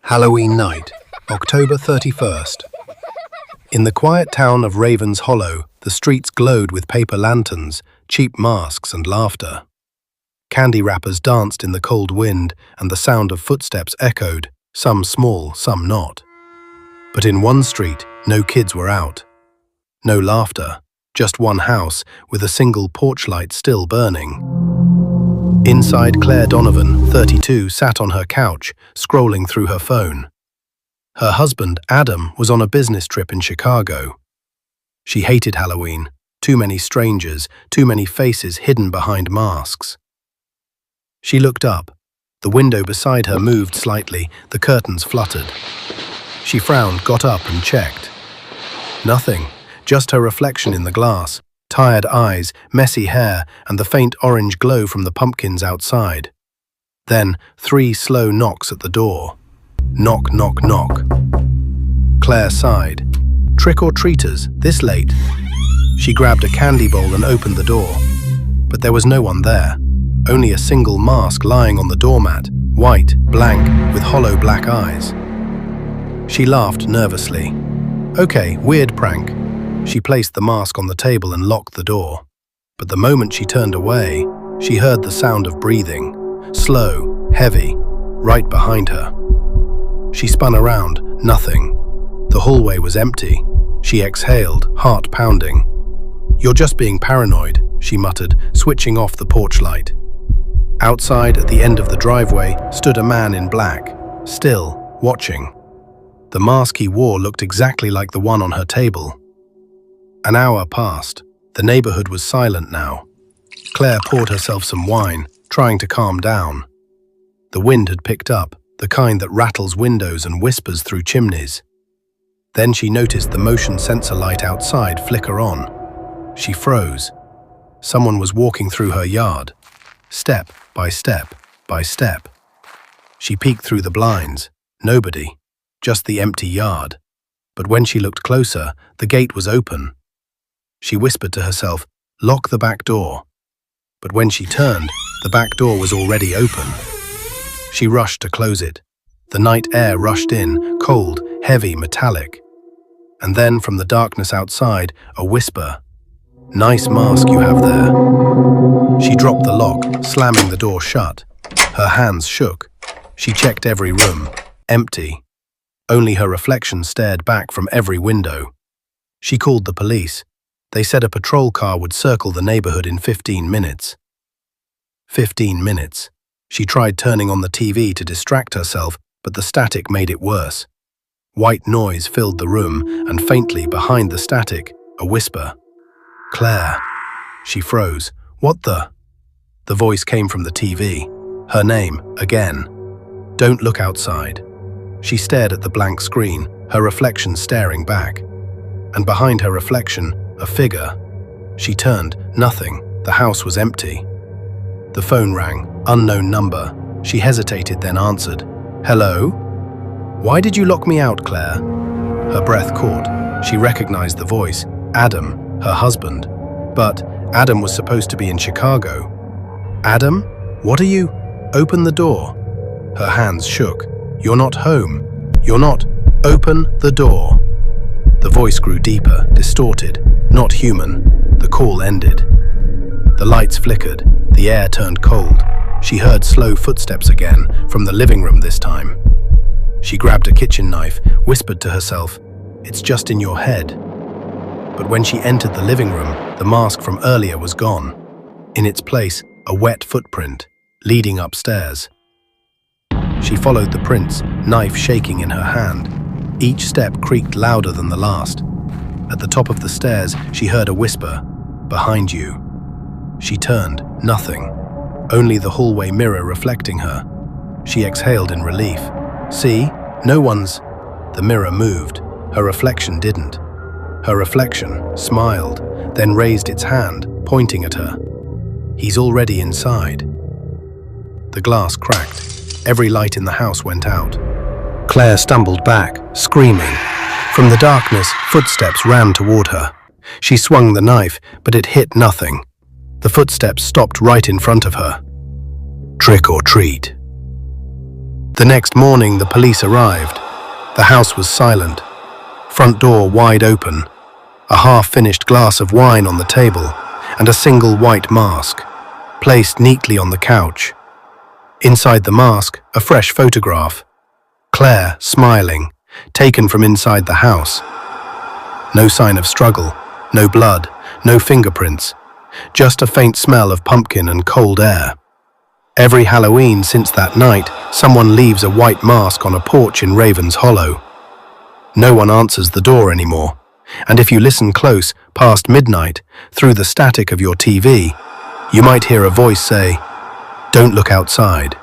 Halloween night, October 31st. In the quiet town of Ravens Hollow, the streets glowed with paper lanterns, cheap masks and laughter. Candy wrappers danced in the cold wind, and the sound of footsteps echoed, some small, some not. But in one street, no kids were out. No laughter, just one house with a single porch light still burning. Inside, Claire Donovan, 32, sat on her couch, scrolling through her phone. Her husband, Adam, was on a business trip in Chicago. She hated Halloween. Too many strangers, too many faces hidden behind masks. She looked up. The window beside her moved slightly, the curtains fluttered. She frowned, got up and checked. Nothing, just her reflection in the glass. Tired eyes, messy hair, and the faint orange glow from the pumpkins outside. Then 3 slow knocks at the door. Knock, knock, knock. Claire sighed. Trick-or-treaters, this late? She grabbed a candy bowl and opened the door. But there was no one there. Only a single mask lying on the doormat, white, blank, with hollow black eyes. She laughed nervously. Okay, weird prank. She placed the mask on the table and locked the door. But the moment she turned away, she heard the sound of breathing, slow, heavy, right behind her. She spun around, nothing. The hallway was empty. She exhaled, heart pounding. You're just being paranoid, she muttered, switching off the porch light. Outside, at the end of the driveway, stood a man in black, still, watching. The mask he wore looked exactly like the one on her table. An hour passed. The neighborhood was silent now. Claire poured herself some wine, trying to calm down. The wind had picked up, the kind that rattles windows and whispers through chimneys. Then she noticed the motion sensor light outside flicker on. She froze. Someone was walking through her yard, step by step by step. She peeked through the blinds. Nobody, just the empty yard. But when she looked closer, the gate was open. She whispered to herself, lock the back door. But when she turned, the back door was already open. She rushed to close it. The night air rushed in, cold, heavy, metallic. And then from the darkness outside, a whisper. Nice mask you have there. She dropped the lock, slamming the door shut. Her hands shook. She checked every room. Empty. Only her reflection stared back from every window. She called the police. They said a patrol car would circle the neighborhood in 15 minutes. 15 minutes. She tried turning on the TV to distract herself, but the static made it worse. White noise filled the room, and faintly behind the static, a whisper. Claire. She froze. What the? The voice came from the TV. Her name, again. Don't look outside. She stared at the blank screen, her reflection staring back. And behind her reflection, a figure. She turned, nothing. The house was empty. The phone rang, unknown number. She hesitated, then answered. Hello? Why did you lock me out, Claire? Her breath caught. She recognized the voice. Adam, her husband. But Adam was supposed to be in Chicago. Adam? What are you? Open the door. Her hands shook. You're not home. You're not. Open the door. The voice grew deeper, distorted. Not human. The call ended. The lights flickered. The air turned cold. She heard slow footsteps again, from the living room this time. She grabbed a kitchen knife, whispered to herself, it's just in your head. But when she entered the living room, the mask from earlier was gone. In its place, a wet footprint, leading upstairs. She followed the prints, knife shaking in her hand. Each step creaked louder than the last. At the top of the stairs, she heard a whisper, behind you. She turned, nothing. Only the hallway mirror reflecting her. She exhaled in relief. See? No one's... The mirror moved. Her reflection didn't. Her reflection smiled, then raised its hand, pointing at her. He's already inside. The glass cracked. Every light in the house went out. Claire stumbled back, screaming. From the darkness, footsteps ran toward her. She swung the knife, but it hit nothing. The footsteps stopped right in front of her. Trick or treat. The next morning, the police arrived. The house was silent. Front door wide open, a half-finished glass of wine on the table, and a single white mask, placed neatly on the couch. Inside the mask, a fresh photograph. Claire, smiling, taken from inside the house. No sign of struggle, no blood, no fingerprints, just a faint smell of pumpkin and cold air. Every Halloween since that night, someone leaves a white mask on a porch in Raven's Hollow. No one answers the door anymore, and if you listen close, past midnight, through the static of your TV, you might hear a voice say, "Don't look outside."